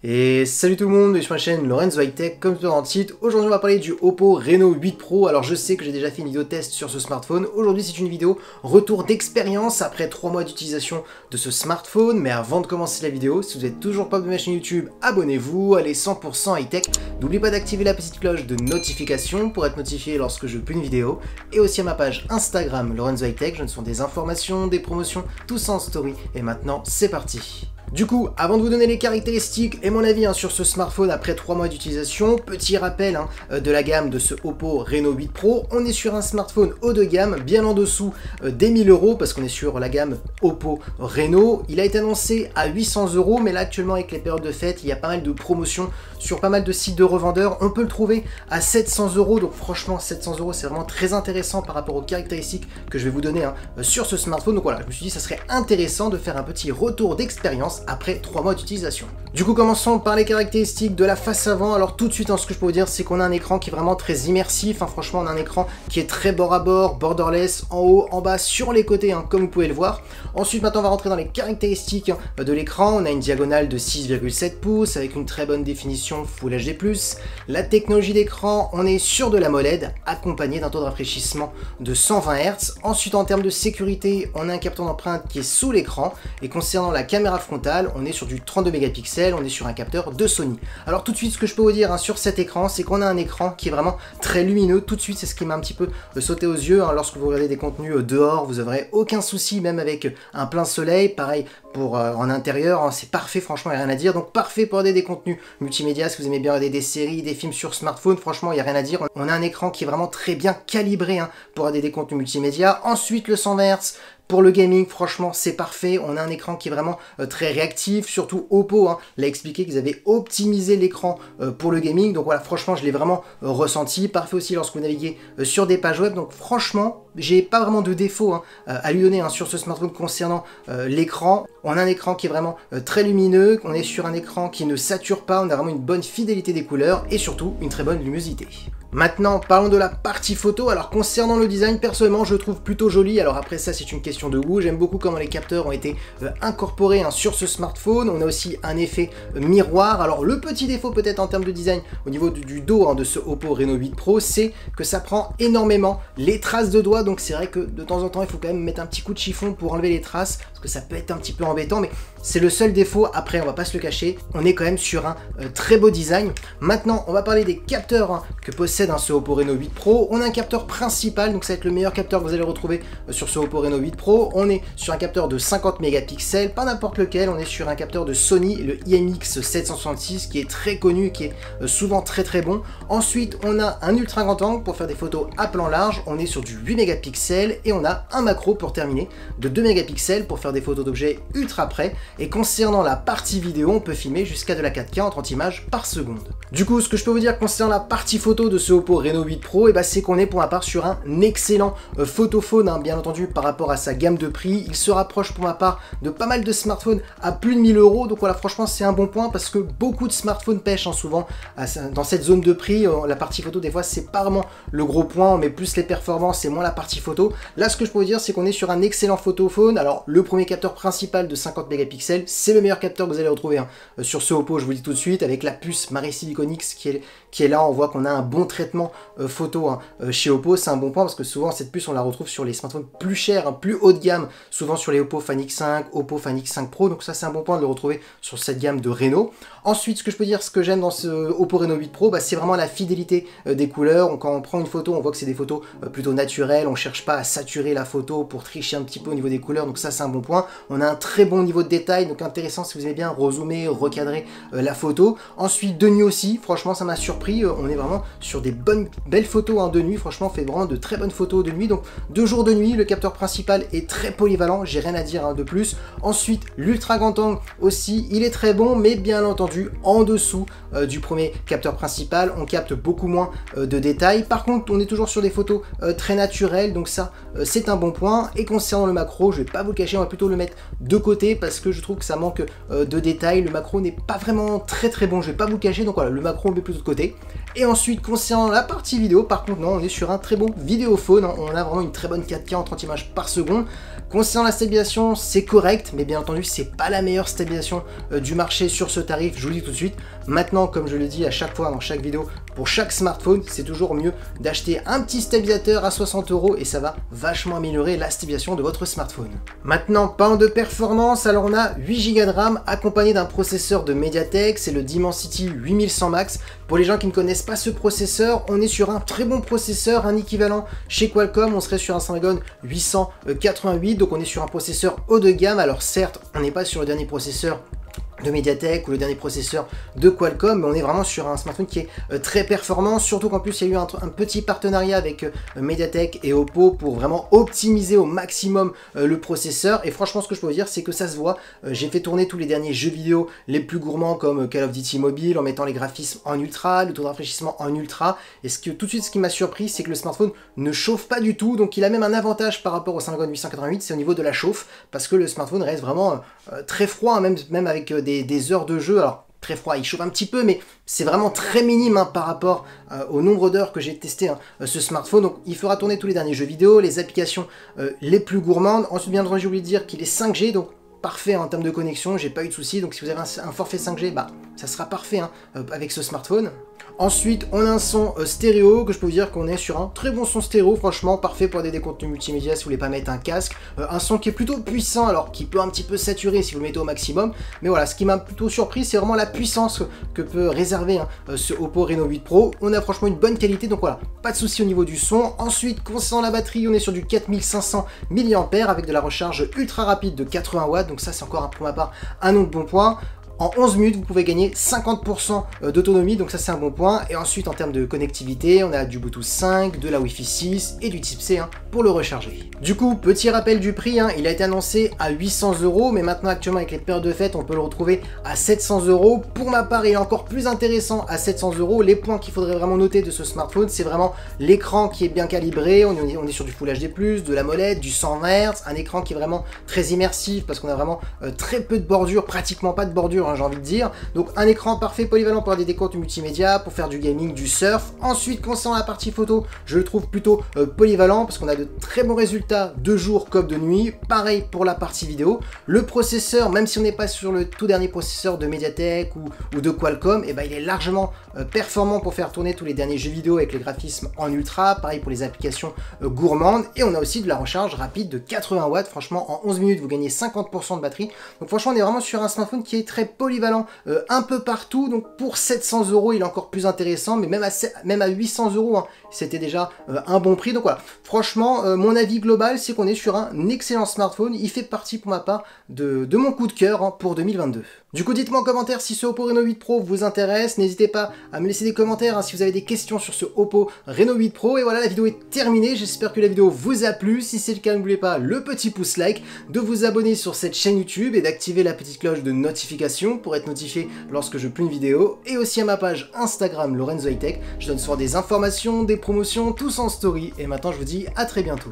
Et salut tout le monde, je suis sur la chaîne Lorenzo High Tech, comme dans le titre. Aujourd'hui on va parler du Oppo Reno 8 Pro. Alors je sais que j'ai déjà fait une vidéo test sur ce smartphone. Aujourd'hui c'est une vidéo retour d'expérience après 3 mois d'utilisation de ce smartphone. Mais avant de commencer la vidéo, si vous n'êtes toujours pas de ma chaîne YouTube, abonnez-vous, allez 100% High Tech. N'oubliez pas d'activer la petite cloche de notification pour être notifié lorsque je publie une vidéo. Et aussi à ma page Instagram Lorenzo High Tech, je ne sont des informations, des promotions, tout ça en story. Et maintenant c'est parti. Du coup, avant de vous donner les caractéristiques et mon avis sur ce smartphone après 3 mois d'utilisation, petit rappel de la gamme de ce Oppo Reno 8 Pro, on est sur un smartphone haut de gamme, bien en dessous des 1000 € parce qu'on est sur la gamme Oppo Reno. Il a été annoncé à 800 €, mais là actuellement avec les périodes de fête, il y a pas mal de promotions sur pas mal de sites de revendeurs. On peut le trouver à 700 €, donc franchement 700 € c'est vraiment très intéressant par rapport aux caractéristiques que je vais vous donner sur ce smartphone. Donc voilà, je me suis dit ça serait intéressant de faire un petit retour d'expérience après 3 mois d'utilisation. Du coup, commençons par les caractéristiques de la face avant. Alors tout de suite, ce que je peux vous dire, c'est qu'on a un écran qui est vraiment très immersif. Franchement, on a un écran qui est très bord à bord, borderless, en haut, en bas, sur les côtés, comme vous pouvez le voir. Ensuite, maintenant, on va rentrer dans les caractéristiques de l'écran. On a une diagonale de 6,7 pouces avec une très bonne définition Full HD+. La technologie d'écran, on est sur de la AMOLED, accompagné d'un taux de rafraîchissement de 120 Hz. Ensuite, en termes de sécurité, on a un capteur d'empreinte qui est sous l'écran. Et concernant la caméra frontale, on est sur du 32 mégapixels, on est sur un capteur de Sony. Alors tout de suite, ce que je peux vous dire sur cet écran, c'est qu'on a un écran qui est vraiment très lumineux. Tout de suite, c'est ce qui m'a un petit peu sauté aux yeux. Lorsque vous regardez des contenus dehors, vous n'aurez aucun souci, même avec un plein soleil. Pareil pour en intérieur, c'est parfait, franchement, il n'y a rien à dire. Donc parfait pour regarder des contenus multimédia, si vous aimez bien regarder des séries, des films sur smartphone, franchement, il n'y a rien à dire. On a un écran qui est vraiment très bien calibré pour regarder des contenus multimédia. Ensuite, le 120 Hz. Pour le gaming, franchement, c'est parfait. On a un écran qui est vraiment très réactif. Surtout Oppo l'a expliqué qu'ils avaient optimisé l'écran pour le gaming. Donc voilà, franchement, je l'ai vraiment ressenti. Parfait aussi lorsque vous naviguez sur des pages web. Donc franchement, j'ai pas vraiment de défaut à lui donner sur ce smartphone concernant l'écran. On a un écran qui est vraiment très lumineux. On est sur un écran qui ne sature pas. On a vraiment une bonne fidélité des couleurs et surtout une très bonne luminosité. Maintenant, parlons de la partie photo. Alors concernant le design, personnellement, je le trouve plutôt joli. Alors après ça, c'est une question de goût. J'aime beaucoup comment les capteurs ont été incorporés sur ce smartphone. On a aussi un effet miroir. Alors le petit défaut peut-être en termes de design au niveau du dos de ce Oppo Reno 8 Pro, c'est que ça prend énormément les traces de doigts. Donc c'est vrai que de temps en temps, il faut quand même mettre un petit coup de chiffon pour enlever les traces, parce que ça peut être un petit peu embêtant, mais c'est le seul défaut. Après, on va pas se le cacher, on est quand même sur un très beau design. Maintenant, on va parler des capteurs que possède ce Oppo Reno 8 Pro. On a un capteur principal, donc ça va être le meilleur capteur que vous allez retrouver sur ce Oppo Reno 8 Pro. On est sur un capteur de 50 mégapixels, pas n'importe lequel, on est sur un capteur de Sony, le IMX766, qui est très connu, qui est souvent très bon. Ensuite, on a un ultra grand angle pour faire des photos à plan large, on est sur du 8 mégapixels, et on a un macro pour terminer de 2 mégapixels pour faire des photos d'objets ultra près. Et concernant la partie vidéo, on peut filmer jusqu'à de la 4K en 30 images par seconde. Du coup, ce que je peux vous dire concernant la partie photo de ce Oppo Reno 8 Pro, c'est qu'on est pour ma part sur un excellent photophone, bien entendu par rapport à sa gamme de prix. Il se rapproche pour ma part de pas mal de smartphones à plus de 1000 €. Donc voilà, franchement c'est un bon point parce que beaucoup de smartphones pêchent souvent dans cette zone de prix. La partie photo des fois c'est pas vraiment le gros point, on met plus les performances et moins la partie photo. Là ce que je peux vous dire c'est qu'on est sur un excellent photophone. Alors le premier capteur principal de 50 mégapixels, c'est le meilleur capteur que vous allez retrouver sur ce Oppo, je vous le dis tout de suite, avec la puce Mari Silicon X qui est là. On voit qu'on a un bon traitement photo chez Oppo, c'est un bon point parce que souvent cette puce on la retrouve sur les smartphones plus chers, plus haut de gamme, souvent sur les Oppo Find X5, Oppo Find X5 Pro, donc ça c'est un bon point de le retrouver sur cette gamme de Reno. Ensuite, ce que je peux dire, ce que j'aime dans ce Oppo Reno 8 Pro, c'est vraiment la fidélité des couleurs. Quand on prend une photo, on voit que c'est des photos plutôt naturelles, on cherche pas à saturer la photo pour tricher un petit peu au niveau des couleurs, donc ça c'est un bon point. On a un très bon niveau de détail, donc intéressant si vous aimez bien rezoomer, recadrer la photo. Ensuite, de nuit aussi, franchement ça m'a surpris, on est vraiment sur des belles photos de nuit, franchement on fait vraiment de très bonnes photos de nuit. Donc 2 jours de nuit, le capteur principal est très polyvalent, j'ai rien à dire de plus. Ensuite, l'ultra grand angle aussi, il est très bon, mais bien entendu en dessous du premier capteur principal, on capte beaucoup moins de détails. Par contre, on est toujours sur des photos très naturelles, donc ça c'est un bon point. Et concernant le macro, je vais pas vous le cacher, on va plutôt le mettre de côté parce que je trouve que ça manque de détails. Le macro n'est pas vraiment très bon, je vais pas vous le cacher, donc voilà, le macro on le met plutôt de côté. Et ensuite, concernant la partie vidéo, par contre, non, on est sur un très bon vidéophone. On a vraiment une très bonne 4K en 30 images par seconde. Concernant la stabilisation, c'est correct, mais bien entendu, c'est pas la meilleure stabilisation du marché sur ce tarif, je vous le dis tout de suite. Maintenant, comme je le dis à chaque fois dans chaque vidéo, pour chaque smartphone, c'est toujours mieux d'acheter un petit stabilisateur à 60 € et ça va vachement améliorer la stabilisation de votre smartphone. Maintenant, parlons de performance, alors on a 8 Go de RAM accompagné d'un processeur de MediaTek, c'est le Dimensity 8100 Max. Pour les gens qui ne connaissent pas ce processeur, on est sur un très bon processeur, un équivalent chez Qualcomm, on serait sur un Snapdragon 888, donc on est sur un processeur haut de gamme. Alors certes, on n'est pas sur le dernier processeur de MediaTek ou le dernier processeur de Qualcomm, mais on est vraiment sur un smartphone qui est très performant, surtout qu'en plus il y a eu un petit partenariat avec MediaTek et Oppo pour vraiment optimiser au maximum le processeur, et franchement ce que je peux vous dire c'est que ça se voit. J'ai fait tourner tous les derniers jeux vidéo les plus gourmands comme Call of Duty Mobile en mettant les graphismes en ultra, le taux de rafraîchissement en ultra, et tout de suite ce qui m'a surpris c'est que le smartphone ne chauffe pas du tout, donc il a même un avantage par rapport au Snapdragon 888, c'est au niveau de la chauffe, parce que le smartphone reste vraiment très froid, même avec des heures de jeu. Alors très froid, il chauffe un petit peu, mais c'est vraiment très minime par rapport au nombre d'heures que j'ai testé ce smartphone. Donc il fera tourner tous les derniers jeux vidéo, les applications les plus gourmandes. Ensuite, bien entendu, j'ai oublié de dire qu'il est 5G, donc parfait en termes de connexion, j'ai pas eu de soucis. Donc si vous avez un forfait 5G, bah ça sera parfait avec ce smartphone. Ensuite, on a un son stéréo, que je peux vous dire qu'on est sur un très bon son stéréo, franchement parfait pour des contenus multimédia si vous voulez pas mettre un casque. Un son qui est plutôt puissant, alors qui peut un petit peu saturer si vous le mettez au maximum. Mais voilà, ce qui m'a plutôt surpris, c'est vraiment la puissance que peut réserver ce Oppo Reno 8 Pro. On a franchement une bonne qualité, donc voilà, pas de souci au niveau du son. Ensuite, concernant la batterie, on est sur du 4500 mAh avec de la recharge ultra rapide de 80 watts, donc ça c'est encore pour ma part un autre bon point. En 11 minutes, vous pouvez gagner 50% d'autonomie, donc ça c'est un bon point. Et ensuite, en termes de connectivité, on a du Bluetooth 5, de la Wi-Fi 6 et du Type-C pour le recharger. Du coup, petit rappel du prix, il a été annoncé à 800 €, mais maintenant actuellement avec les périodes de fête, on peut le retrouver à 700 €. Pour ma part, il est encore plus intéressant à 700 €. Les points qu'il faudrait vraiment noter de ce smartphone, c'est vraiment l'écran qui est bien calibré, on est sur du Full HD+, de l'AMOLED, du 120 Hz, un écran qui est vraiment très immersif parce qu'on a vraiment très peu de bordure, pratiquement pas de bordure, j'ai envie de dire. Donc un écran parfait, polyvalent pour avoir des comptes multimédia, pour faire du gaming, du surf. Ensuite, concernant la partie photo, je le trouve plutôt polyvalent parce qu'on a de très bons résultats de jour comme de nuit. Pareil pour la partie vidéo. Le processeur, même si on n'est pas sur le tout dernier processeur de MediaTek ou de Qualcomm, et il est largement performant pour faire tourner tous les derniers jeux vidéo avec les graphismes en ultra. Pareil pour les applications gourmandes. Et on a aussi de la recharge rapide de 80 watts. Franchement, en 11 minutes, vous gagnez 50% de batterie. Donc franchement, on est vraiment sur un smartphone qui est très polyvalent un peu partout. Donc pour 700 €, il est encore plus intéressant, mais même à 800 €, c'était déjà un bon prix. Donc voilà, franchement, mon avis global, c'est qu'on est sur un excellent smartphone. Il fait partie pour ma part de mon coup de cœur pour 2022. Du coup, dites-moi en commentaire si ce Oppo Reno 8 Pro vous intéresse. N'hésitez pas à me laisser des commentaires si vous avez des questions sur ce Oppo Reno 8 Pro. Et voilà, la vidéo est terminée. J'espère que la vidéo vous a plu. Si c'est le cas, n'oubliez pas le petit pouce like, de vous abonner sur cette chaîne YouTube et d'activer la petite cloche de notification pour être notifié lorsque je publie une vidéo. Et aussi à ma page Instagram Lorenzo High Tech. Je donne souvent des informations, des promotions, tous en story. Et maintenant, je vous dis à très bientôt.